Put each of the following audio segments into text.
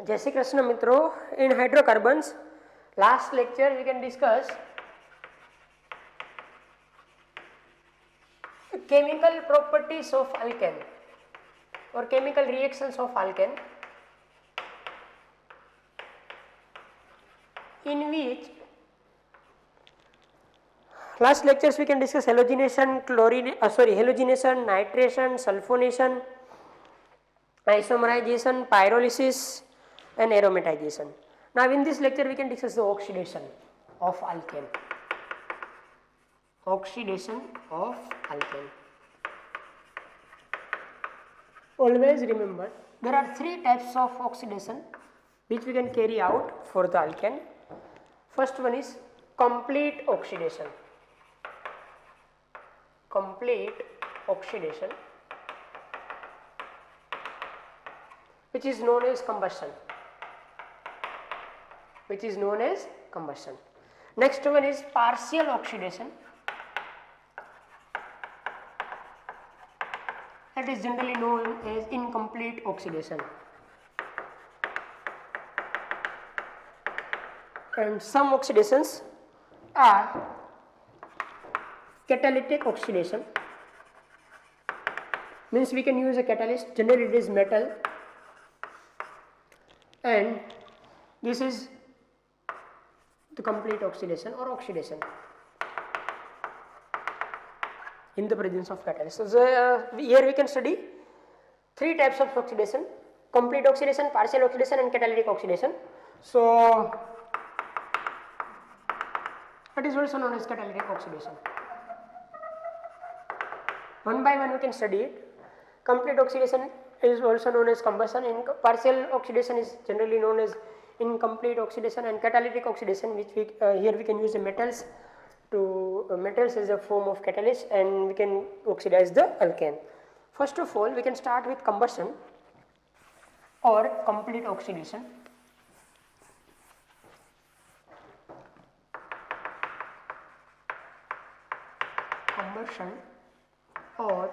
Jai Shri Krishna Mitro. In hydrocarbons, last lecture we can discuss chemical properties of alkane or chemical reactions of alkane, in which last lectures we can discuss halogenation, halogenation, nitration, sulfonation, isomerization, pyrolysis and aromatization. Now in this lecture we can discuss the oxidation of alkane. Oxidation of alkane. Always remember there are three types of oxidation which we can carry out for the alkane. First one is complete oxidation. Complete oxidation, which is known as combustion. Next one is partial oxidation. That is generally known as incomplete oxidation. And some oxidations are catalytic oxidation, means we can use a catalyst, generally it is metal, and this is the complete oxidation or oxidation in the presence of catalyst. So here we can study three types of oxidation: complete oxidation, partial oxidation and catalytic oxidation. So that is also known as catalytic oxidation. One by one we can study it. Complete oxidation is also known as combustion, and partial oxidation is generally known as incomplete oxidation, and catalytic oxidation, which we here we can use the metals to metals as a form of catalyst, and we can oxidize the alkane. First of all, we can start with combustion or complete oxidation. Combustion or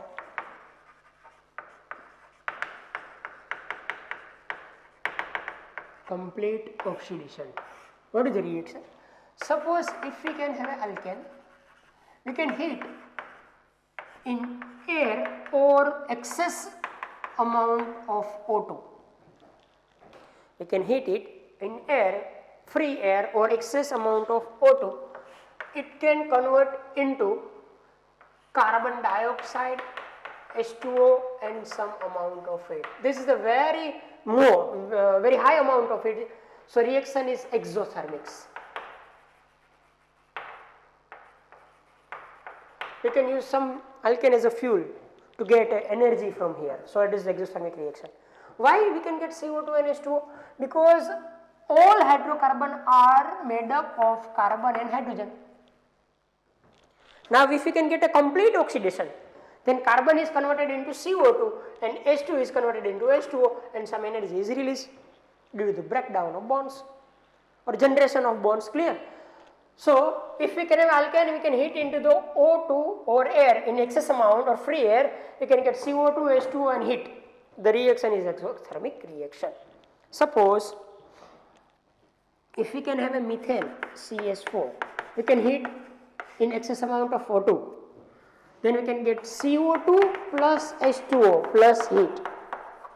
complete oxidation. What is the reaction? Suppose if we can have an alkane, we can heat in air or excess amount of O2. We can heat it in air, free air or excess amount of O2. It can convert into carbon dioxide, H2O and some amount of it. This is the very high amount of it. So reaction is exothermics. We can use some alkane as a fuel to get energy from here. So it is exothermic reaction. Why we can get CO2 and H2O? Because all hydrocarbon are made up of carbon and hydrogen. Now if we can get a complete oxidation, then carbon is converted into CO2 and H2 is converted into H2O, and some energy is released due to the breakdown of bonds or generation of bonds. Clear? So if we can have alkane, we can heat into the O2 or air in excess amount or free air, we can get CO2, H2O and heat. The reaction is exothermic reaction. Suppose if we can have a methane, CH4, we can heat in excess amount of O2, then we can get CO2 plus H2O plus heat.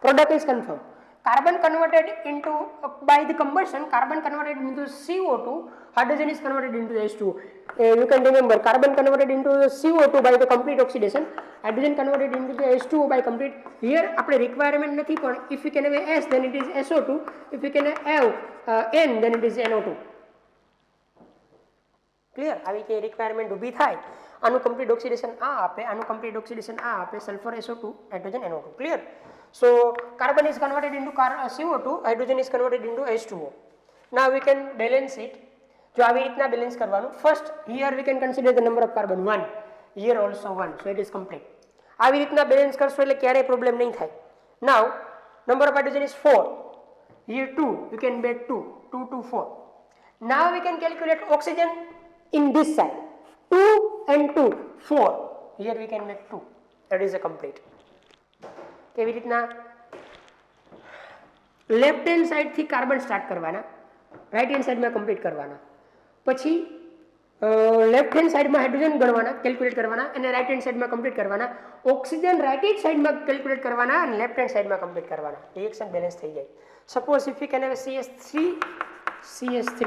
Product is confirmed. Carbon converted into, by the combustion, carbon converted into CO2, hydrogen is converted into H2O. You can remember, carbon converted into CO2 by the complete oxidation, hydrogen converted into the H2O by complete. Here, આપણે requirement નથી, પણ if we can have S, then it is SO2. If we can have N, then it is NO2. Clear? આવી કે requirement ઊભી થાય. આનું complete oxidation આ આપે, આનું complete oxidation આ આપે, sulfur SO2, hydrogen NO2. Clear? So carbon is converted into CO2, hydrogen is converted into H2O. Now we can balance it. જો આવી રીતના balance કરવાનું. First here we can consider the number of carbon 1. Here also 1. So it is complete. આવી રીતના balance કરશો એટલે ક્યારેય problem નહીં થાય. Now number of hydrogen is 4. Here 2. You can bet 2. 2 to 4. Now we can calculate oxygen in this side. 2 and 2. 4. Here we can make 2. That is a complete. કેવી રીતના left hand સાઈડથી carbon start કરવાના, right hand સાઈડમાં complete કરવાના, પછી left hand સાઈડમાં hydrogen ગણવાના, calculate કરવાના, અને રાઈટ હેન્ડ સાઈડમાં કમ્પ્લીટ કરવાના. ઓક્સિજન રાઈટ હેન્ડ સાઈડમાં કેલ્ક્યુલેટ કરવાના અને લેફ્ટ હેન્ડ સાઈડમાં કમ્પ્લીટ કરવાના. રિએક્શન બેલેન્સ થઈ જાય. Suppose if you can have CH3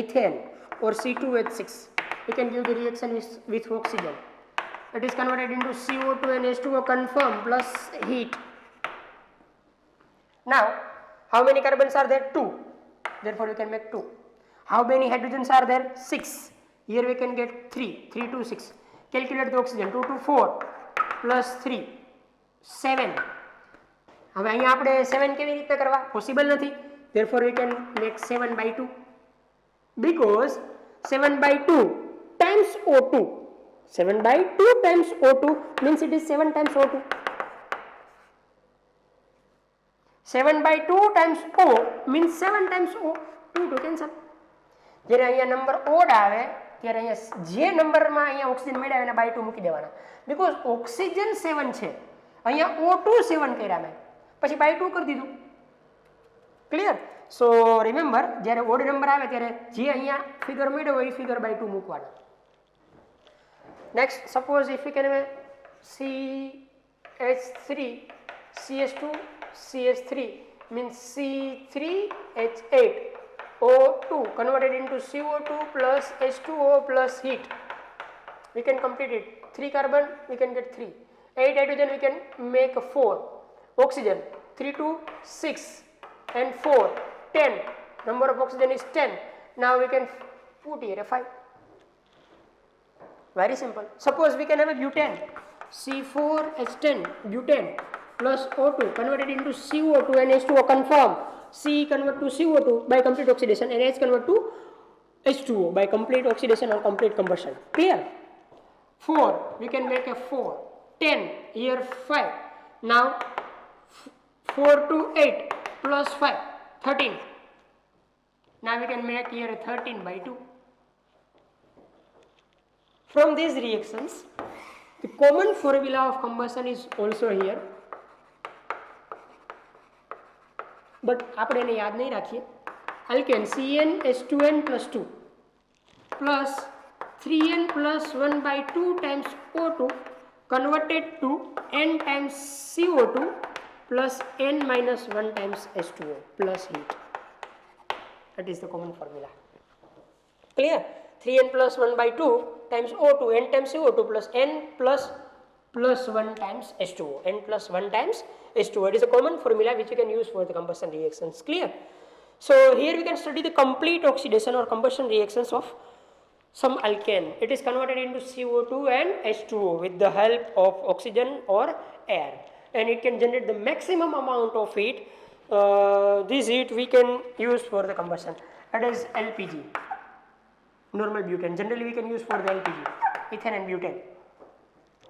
ethane or C2H6, we can give the reaction with oxygen. It is converted into CO2 and H2O confirm plus heat. Now, how many carbons are there? 2. Therefore, we can make 2. How many hydrogens are there? 6. Here we can get 3. 3 to 6. Calculate the oxygen. 2 to 4 plus 3. 7. હવે અહીંયા આપણે 7 કેવી રીતે કરવા? Possible નથી. Therefore, we can make 7 by 2. Because 7 by 2 times O2. 7 by 2 times O2 means it is 7 times O2. 7 by 2 times O means 7 times O. 2 to cancel. જ્યારે અહીંયા number odd આવે ત્યારે અહીંયા જે નંબરમાં અહીંયા ઓક્સિજન મળ્યા એને બાય 2 મૂકી દેવાના. બીકોઝ ઓક્સિજન 7 છે, અહીંયા O2 7 કર્યા મેં, પછી બાય 2 કરી દીધું. ક્લિયર? સો રિમેમ્બર, જ્યારે ઓડ નંબર આવે ત્યારે જે અહીંયા ફિગર મળ્યો હોય એ ફિગર બાય 2 મૂકવાના. Next, suppose if you can have CH3 CH2 CH3 means C3H8 O2 converted into CO2 plus H2O plus heat. We can complete it. 3 carbon we can get 3. 8 hydrogen we can make 4. Oxygen 3 to 6 and 4 10. Number of oxygen is 10. Now we can put here a 5. Very simple. Suppose we can have a butane. C4H10 butane plus O2 converted into CO2 and H2O confirm. C convert to CO2 by complete oxidation and H convert to H2O by complete oxidation or complete combustion. Clear? 4 we can make a 4. 10 here 5. Now 4 to 8 plus 5 13. Now we can make here a 13 by 2. From these reactions, the common formula of combustion is also here. But આપણે એને યાદ નહીં રાખીએ. Alkane CnH2n plus 2 plus 3n plus 1 by 2 times O2 converted to n times CO2 plus n minus 1 times H2O plus heat. That is the common formula. Clear? 3n plus 1 by 2 times O2 n times CO2 plus n plus 1 times H2O. n plus 1 times H2O. It is a common formula which you can use for the combustion reactions. Clear? So here we can study the complete oxidation or combustion reactions of some alkane. It is converted into CO2 and H2O with the help of oxygen or air, and it can generate the maximum amount of heat. This heat we can use for the combustion. That is LPG, normal butane. Generally we can use for the LPG, ethane and butane.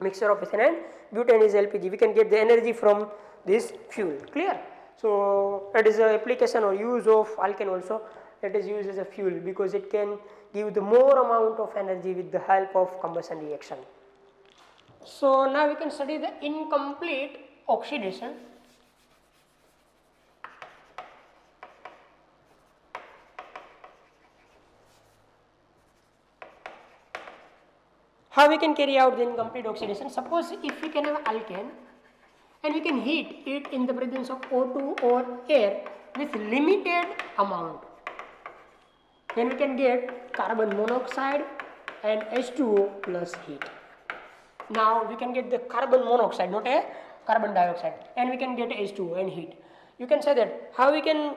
Mixture of ethane and butane is LPG. We can get the energy from this fuel. Clear? So that is the application or use of alkane also. It is used as a fuel because it can give the more amount of energy with the help of combustion reaction. So now we can study the incomplete oxidation. How we can carry out the incomplete oxidation? Suppose if we can have alkane and we can heat it in the presence of O2 or air with limited amount, then we can get carbon monoxide and H2O plus heat. Now we can get the carbon monoxide, not a carbon dioxide, and we can get H2O and heat. You can say that how we can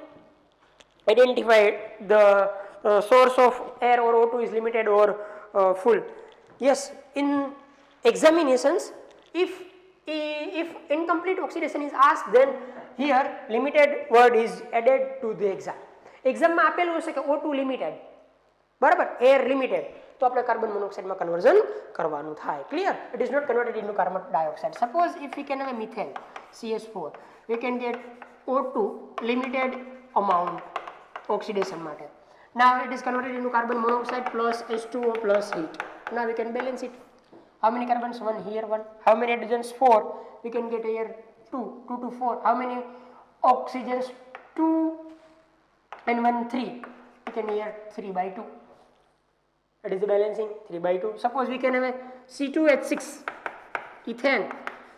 identify the source of air or O2 is limited or full. Yes, in examinations, if incomplete oxidation is asked, then here limited word is added to the exam. Exam માં આપેલું હશે કે O2 limited, બરાબર, air limited, તો આપણે carbon monoxide માં conversion કરવાનું થાય. Clear? It is not converted into carbon dioxide. Suppose if we can have a methane CH4, we can get O2 limited amount oxidation માટે. Now it is converted into carbon monoxide plus H2O plus heat. Now we can balance it. How many carbons? 1 here, 1. How many hydrogens? 4. We can get here 2 to 4. How many oxygens 2 and 1 3, we can here 3/2. That is the balancing 3/2. Suppose we can have a C2H6 ethane.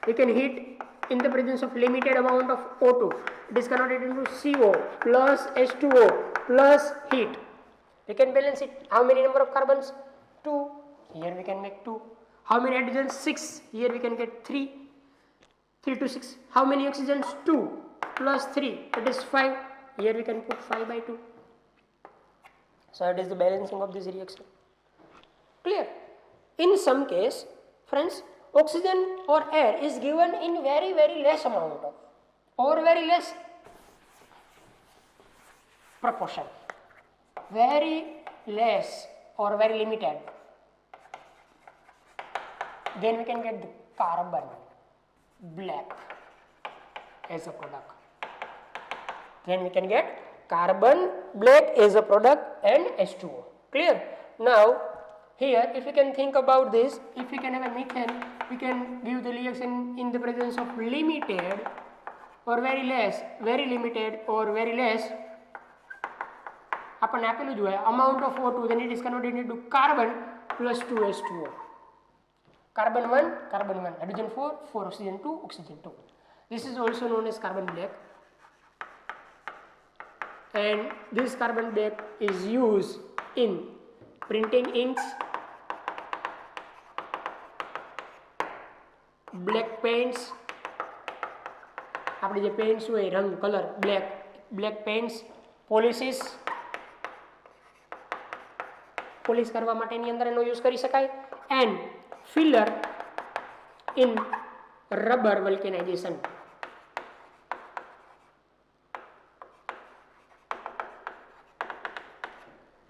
We can heat in the presence of limited amount of O2. It is converted into CO plus H2O plus heat. We can balance it. How many number of carbons? 2. Here we can make 2. How many hydrogens? 6. Here we can get 3. 3 to 6. How many oxygens? 2 plus 3. That is 5. Here we can put 5/2. So it is the balancing of this reaction. Clear? In some case, friends, oxygen or air is given in very less amount of, or very less proportion, very less or very limited. Then we can get the carbon black as a product. Then we can get carbon black as a product and H2O. Clear? Now here, if we can think about this, if we can have a methane, we can give the reaction in the presence of limited or very less, very limited or very less. આપણને આપેલું જ હોય amount of O2, then it is converted into carbon plus 2 H2O. Carbon 1, carbon 1, hydrogen 4, 4 oxygen 2, oxygen 2. This is also known as carbon black. And this carbon black is used in printing inks, black paints, આપણે જે pants હોય રંગ colour black pants, polish કરવા માટેની અંદર એનો use કરી શકાય. And filler in rubber vulcanization.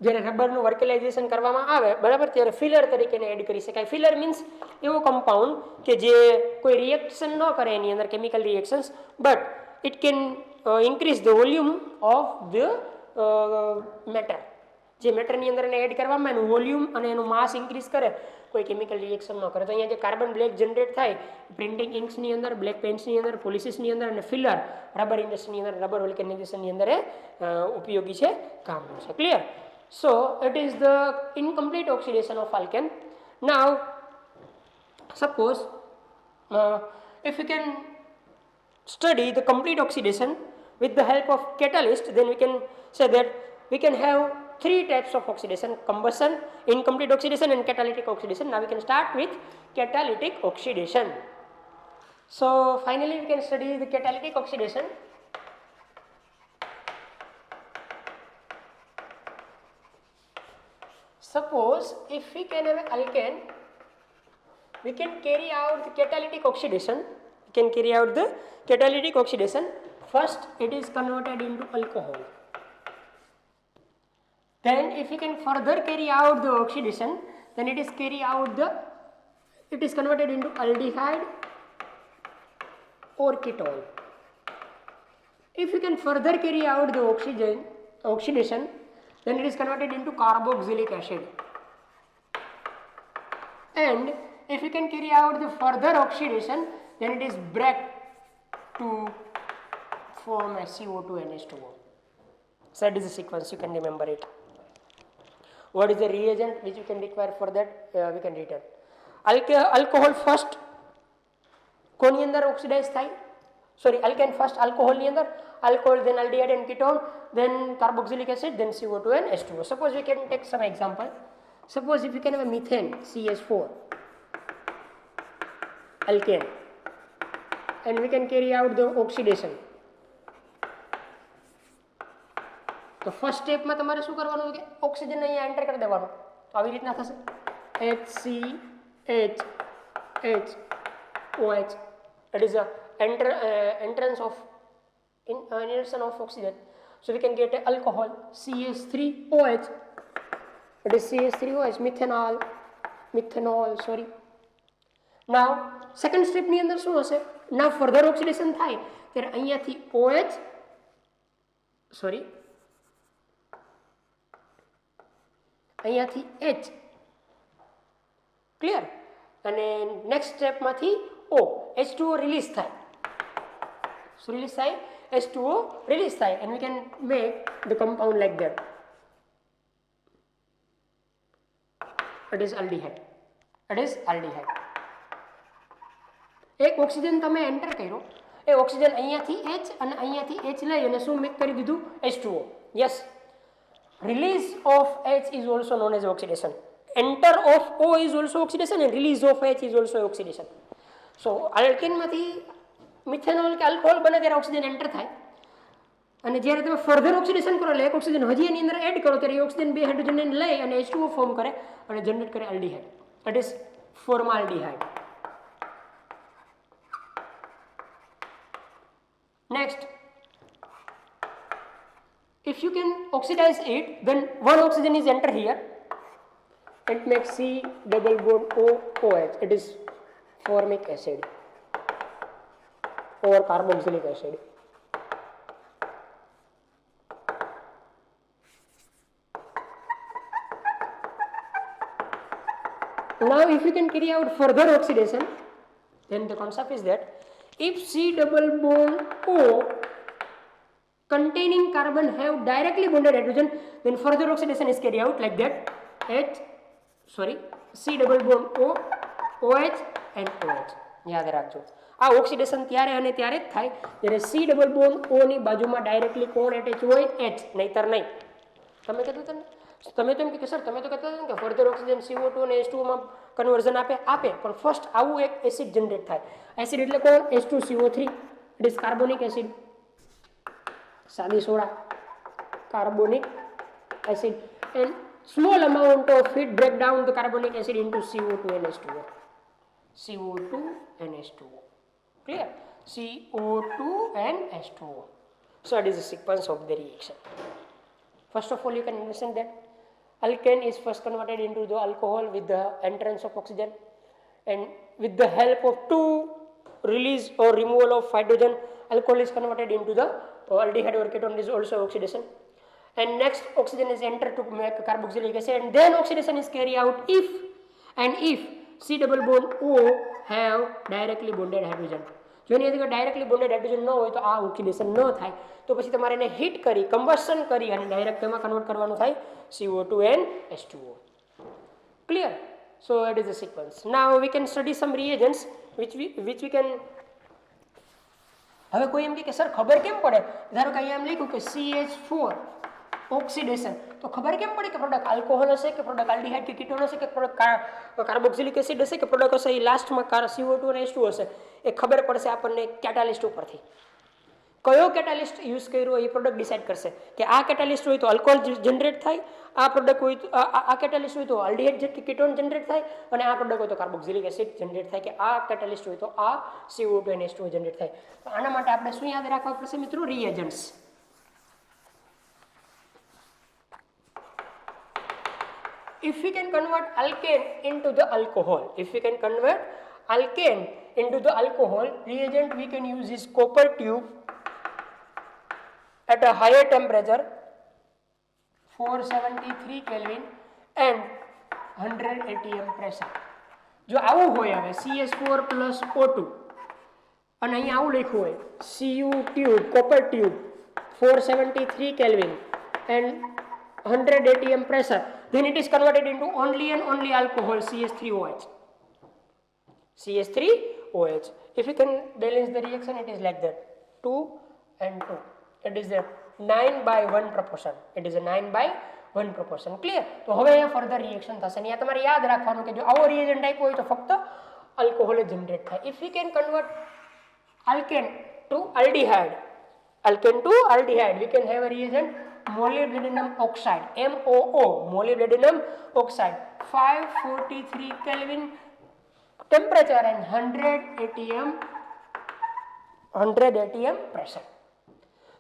જ્યારે રબરનું વર્કેલાઇઝેશન કરવામાં આવે બરાબર, ત્યારે ફિલર તરીકે એડ કરી શકાય. ફિલર મીન્સ એવો કમ્પાઉન્ડ કે જે કોઈ રિએક્શન ન કરે એની અંદર, chemical reactions, but it can increase the volume of the matter. જે મેટરની અંદર એને એડ કરવામાં એનું વોલ્યુમ અને એનું માસ ઇન્ક્રીઝ કરે, કોઈ કેમિકલ રિએક્શન ન કરે. તો અહીંયા જે કાર્બન બ્લેક જનરેટ થાય પ્રિન્ટિંગ ઇન્ક્સની અંદર, બ્લેક પેન્ટ્સની અંદર, પોલિસીસની અંદર, અને ફિલર રબર ઇન્ડસ્ટ્રીની અંદર, રબર વલ્કેનાઇઝેશનની અંદર એ ઉપયોગી છે, કામનું છે. Clear? So it is the incomplete oxidation of alkane. Now suppose if we can study the complete oxidation with the help of catalyst, then we can say that we can have 3 types of oxidation: combustion, incomplete oxidation and catalytic oxidation. Now we can start with catalytic oxidation. So finally we can study the catalytic oxidation. Suppose if we can have an alkane, we can carry out the catalytic oxidation. First it is converted into alcohol. Then if we can further carry out the oxidation, then it is converted into aldehyde or ketone. If we can further carry out the oxidation, then it is converted into carboxylic acid. And if you can carry out the further oxidation, then it is break to form a CO2 and H2O. So that is the sequence, you can remember it. What is the reagent which you can require for that? We can return. Alcohol first કોની અંદર oxidise થાય? Sorry, alkane first alcohol ની અંદર, alcohol then aldehyde and ketone, then carboxylic acid, then CO2 and H2O. Suppose we can take some example. Suppose if we can have a methane CH4 alkane and we can carry out the oxidation. તો first સ્ટેપમાં તમારે શું કરવાનું છે કે oxygen અહીંયા enter કરી દેવાનું. તો આવી રીતના થશે HCHOH. That is a entrance of insertion of oxygen. So we can get a alcohol CH3OH. It is CH3OH, methanol. Sorry. Now second step ની અંદર શું હશે? Now further oxidation થાય ત્યારે અહીંયાથી OH, sorry, અહીંયાથી H. ક્લિયર? અને next સ્ટેપમાંથી O, H2O release થાય. શું રિલીઝ થાય? H2O release થાય and we can make the compound like that. It is aldehyde. It is aldehyde. એક ઓક્સિજન તમે એન્ટર કર્યો, એ ઓક્સિજન અહીંયાથી H અને અહીંયાથી H લઈ અને શું મેક કરી દીધું? H2O. Yes, release of H is also known as oxidation. Enter of O is also oxidation and release of H is also oxidation. So alkane methanol કે આલ્કોહોલ બને ત્યારે ઓક્સિજન એન્ટર થાય અને જ્યારે તમે ફર્ધર ઓક્સિડેશન કરો એટલે એક ઓક્સિજન હજી એની અંદર એડ કરો ત્યારે એ ઓક્સિજન બે હાઇડ્રોજનને લઈ અને H2O ફોર્મ કરે અને જનરેટ કરે aldehyde. That is formaldehyde. Next, if you can oxidize it, then one oxygen is enter here. It makes C double bond OH. It is formic acid or carboxylic acid. Now, if you can carry out further oxidation, then the concept is that if C double bond O containing carbon have directly bonded hydrogen, then further oxidation is carried out like that. C double bond O, OH and OH. યાદ રાખજો, આ oxidation ત્યારે અને ત્યારે જ થાય જ્યારે C double bond O ની બાજુમાં ડાયરેક્ટલી કોણ એટેચ હોય? H, નહીતર નહીં. તમે કીધું હતું ને, તમે તો એમ કે સર તમે તો કહેતા હતા ને કે ફર્ધર ઓક્સિજન CO2 અને H2O માં કન્વર્ઝન આપે પણ ફર્સ્ટ આવું એક એસિડ જનરેટ થાય. એસિડ એટલે કોણ? H2CO3. It is carbonic acid, સાદી soda, carbonic acid, and small amount of heat break down the carbonic acid into CO2 and H2O. CO2 and H2O. Clear? CO2 and H2O. So it is the sequence of the reaction. First of all, you can understand that alkane is first converted into the alcohol with the entrance of oxygen, and with the help of two release or removal of hydrogen, alcohol is converted into the aldehyde or ketone. Is also oxidation. And next oxygen is entered to make carboxylic acid, and then oxidation is carried out if C double bond O have directly bonded hydrogen. જો એની અંદર directly bonded hydrogen ન હોય તો આ oxidation ન થાય, તો પછી તમારે એને હીટ કરી કમ્બશન કરી અને ડાયરેક્ટ તેમાં કન્વર્ટ કરવાનું થાય CO2 and H2O. Clear? So it is the sequence. Now we can study some reagents which we can. હવે કોઈ એમ કે સર ખબર કેમ પડે? ધારો કે અહીંયા એમ લખ્યું કે CH4 ઓક્સિડેશન, તો ખબર કેમ પડે કે પ્રોડક્ટ આલ્કોહોલ હશે કે પ્રોડક્ટ આલ્ડીહાઇડ કે કીટોન હશે કે પ્રોડક્ટ કાર્બોક્સિલિક એસિડ હશે કે પ્રોડક્ટ હશે એ લાસ્ટમાં CO2 અને H2O હશે? એ ખબર પડશે આપણને કેટાલિસ્ટ ઉપરથી. કયો કેટાલિસ્ટ યુઝ કર્યો એ પ્રોડક્ટ ડિસાઇડ કરશે કે આ કેટાલિસ્ટ હોય તો આલ્કોહોલ જનરેટ થાય, આ પ્રોડક્ટ હોય તો આ કેટાલિસ્ટ હોય તો આલ્ડીહાઇડ કે કીટોન જનરેટ થાય, અને આ પ્રોડક્ટ હોય તો કાર્બોક્સિલિક એસિડ જનરેટ થાય, કે આ કેટાલિસ્ટ હોય તો આ CO2 અને H2O જનરેટ થાય. તો આના માટે આપણે શું યાદ રાખવા પડશે મિત્રો? રિએજન્ટ્સ. If we can convert alkane into the alcohol, reagent we can use is copper tube at a higher temperature 473 Kelvin and 100 atm pressure. જો આવું હોય હવે CH4 plus O2 અને અહીં આવું લખ્યું હોય Cu tube, copper tube 473 Kelvin and 100 atm pressure, then it is converted into only and only alcohol CH3OH. CH3OH. If you can balance the reaction, it is like that, 2 and 2. It is a 9:1 proportion. It is a 9:1 proportion. Clear? તો હવે અહીંયા further reaction થશે ને તમારે યાદ રાખવાનું કે જો આવો રિએજન્ટ આપ્યો હોય તો ફક્ત આલ્કોહોલ જ જનરેટ થાય. If we can convert alkane to aldehyde, we can have a reagent molybdenum oxide, MOO, molybdenum oxide, 543 Kelvin temperature and 100 atm pressure.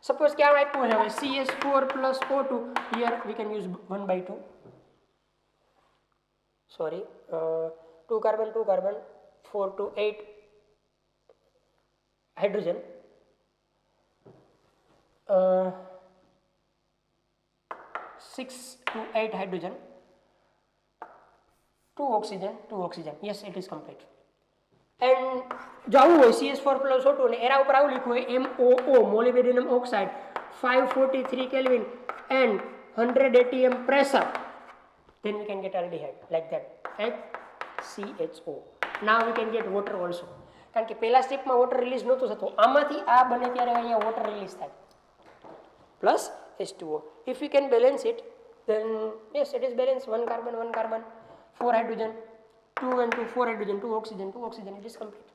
Suppose क्या आप्યું है CH4 plus O2, here we can use 1/2. Sorry, 2 carbon 4 to 8 hydrogen. 6 to 8 hydrogen, 2 oxygen. Yes, it is complete. And જો આવું હોય CH4+O2 અને એના ઉપર આવું લખ્યું હોય MOO molybdenum oxide 543 kelvin and 100 atm pressure, then we can get aldehyde like that HCHO. Now we can get water also. કારણ કે પહેલા સ્ટેપમાં વોટર રિલીઝ નહોતું થતું, આમાંથી આ બને ત્યારે અહીંયા વોટર રિલીઝ થાય plus H2O. If we can balance it, then yes, it is balanced. 1 carbon 1 carbon, 4 hydrogen, 2 and 2, 4 hydrogen, 2 oxygen, 2 oxygen, it is complete.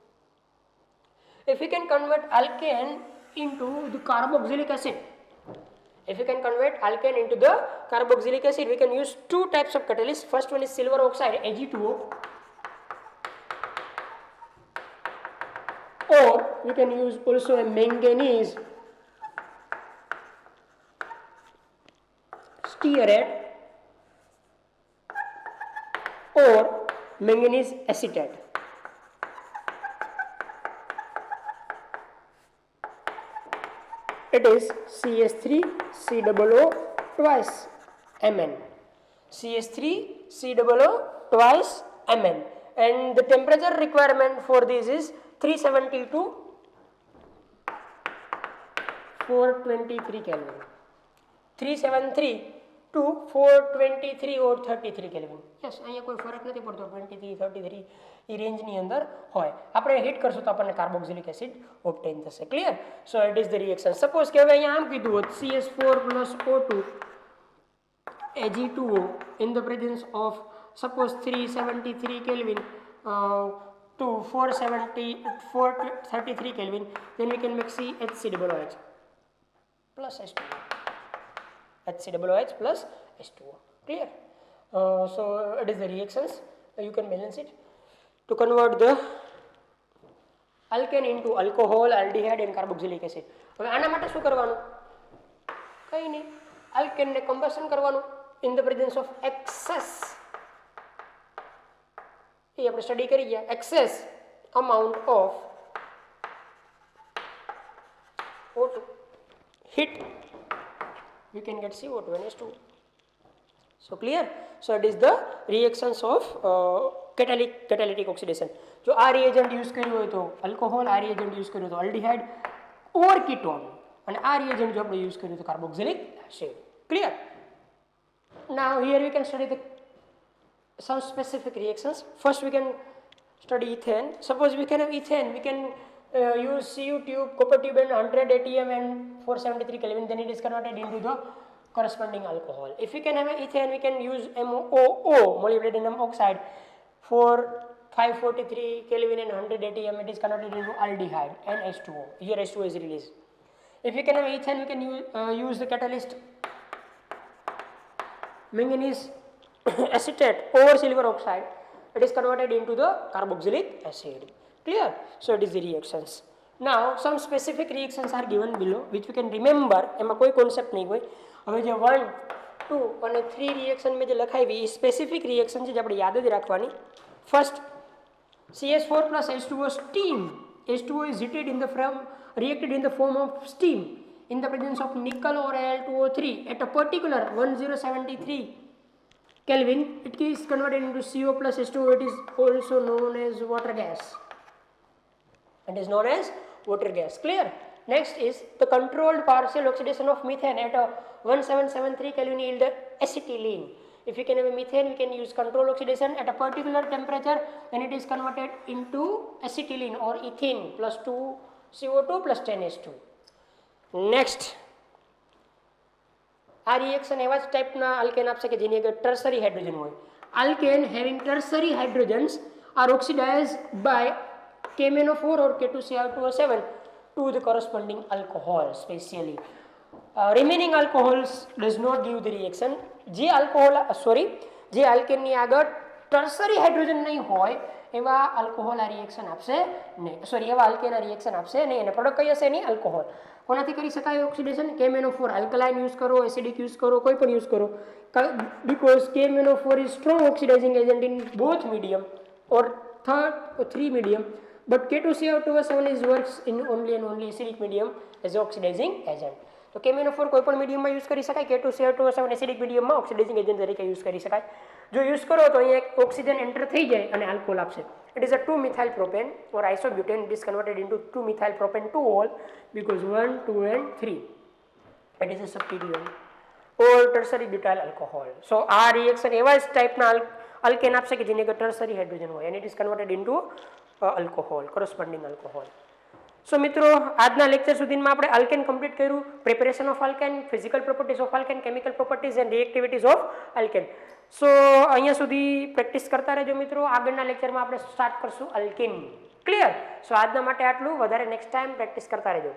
If we can convert alkane into the carboxylic acid, if we can convert alkane into the carboxylic acid, we can use two types of catalyst. First one is silver oxide Ag2O, or we can use also a manganese stearate or manganese acetate. It is CH3COO twice Mn. CH3COO twice Mn. And the temperature requirement for this is 370 to 423 Kelvin. 373 to 423 or 33 Kelvin. Yes, અહીંયા કોઈ ફરક નથી પડતો, 23 33 એ રેન્જની અંદર હોય. આપણે heat કરશું તો આપણને કાર્બોક્સિલિક એસિડ ઓબ્ટેન થશે. Clear? So it is the reaction. Suppose કે હવે અહીંયા આમ કીધું હોત CH4+O2 Ag2O in the presence of suppose 373 Kelvin to 433 Kelvin, then we can make CHCOOH plus H2O. HCOOH plus H2O. Clear? So it is the reactions. You can balance it to convert the alkane into alcohol, aldehyde and carboxylic acid. હવે આના માટે શું કરવાનું? કંઈ નહીં, alkane ને combustion કરવાનું in the presence of excess, એ આપણે સ્ટડી કરી ગયા, excess amount of O2 heat, we can get CO2 and H2O. So clear? So it is the reactions of catalytic oxidation. જો આ reagent use કર્યું હોય તો alcohol, આ reagent use કર્યું તો aldehyde or ketone, અને આ reagent જો આપણે use કર્યું તો carboxylic acid. Clear? Now here we can study some specific reactions. First we can study ethane. Suppose we can have ethane, we can use Cu tube, copper tube and 100 atm and 473 Kelvin, then it is converted into the corresponding alcohol. If we can have ethane, we can use MOO molybdenum oxide for 543 Kelvin and 100 atm, it is converted into aldehyde and H2O. Here H2O is released. If we can have ethane, we can use the catalyst manganese acetate or silver oxide, it is converted into the carboxylic acid. Clear? So it is the reactions. Now some specific reactions are given below which we can remember. એમાં કોઈ concept નહીં હોય. હવે જે 1, 2 અને 3 reaction મેં જે લખાવી એ specific reaction છે જે આપણે યાદ જ રાખવાની. First, CH4 plus H2O steam. H2O is heated reacted in the form of steam in the presence of nickel or Al2O3 at a particular 1073 Kelvin. It is converted into CO plus H2O. It is also known as water gas. It is known as water gas. Clear? Next is the controlled partial oxidation of methane at a 1773 Kelvin yield acetylene. If we can have a methane, we can use controlled oxidation at a particular temperature, then it is converted into acetylene or ethene plus 2 CO2 plus 10 H2. Next, આ reaction એવા જ ટાઈપના alkane આપશે કે જેની અંદર tertiary hydrogen હોય. Alkane having tertiary hydrogens are oxidized by KMnO4 or K2Cl2O7 to the corresponding alcohol specially. Remaining alcohols does not give the reaction. જે alkane ની આગળ ટર્સરી હાઇડ્રોજન નહીં હોય એવા આલ્કોહોલ આ રિએક્શન આપશે નહીં, એવા આલ્કેન આ રિએક્શન આપશે નહીં. એને પ્રોડક્ટ કઈ હશે નહીં, આલ્કોહોલ. કોનાથી કરી શકાય ઓક્સિડેશન? KMnO4 આલ્કલાઇન યુઝ કરો, એસિડિક યુઝ કરો, કોઈ પણ યુઝ કરો, because KMnO4 is strong oxidizing agent in both medium or 3 medium, but K2Cl2O7 is works in only and only acidic medium as oxidizing agent. તો KMnO4 કોઈ પણ મીડિયમમાં use કરી શકાય, K2Cl2O7 એસિડિક મીડિયમમાં ઓક્સિડાઇઝિંગ એજન્ટ તરીકે use કરી શકાય. જો યુઝ કરો તો અહીંયા ઓક્સિજન એન્ટર થઈ જાય અને આલ્કોહોલ આપશે. It is a 2-methyl propane or isobutane. It is converted into 2-methyl propane 2-ol because 1, 2 and 3. It is a substituent or tertiary butyl alcohol. So આ reaction એવા જ ટાઈપના alkane આપશે કે જેની અંદર tertiary hydrogen હોય and it is converted into alcohol, corresponding alcohol. સો મિત્રો આજના લેક્ચર સુધીમાં આપણે આલ્કેન કમ્પ્લીટ કર્યું, preparation of alkane, physical properties of alkane, chemical properties and reactivities of alkane. So અહીંયા સુધી પ્રેક્ટિસ કરતા રહેજો મિત્રો. આગળના લેક્ચરમાં આપણે સ્ટાર્ટ કરશું આલ્કેન. ક્લિયર? સો આજના માટે આટલું, વધારે નેક્સ્ટ ટાઈમ પ્રેક્ટિસ કરતા રહેજો.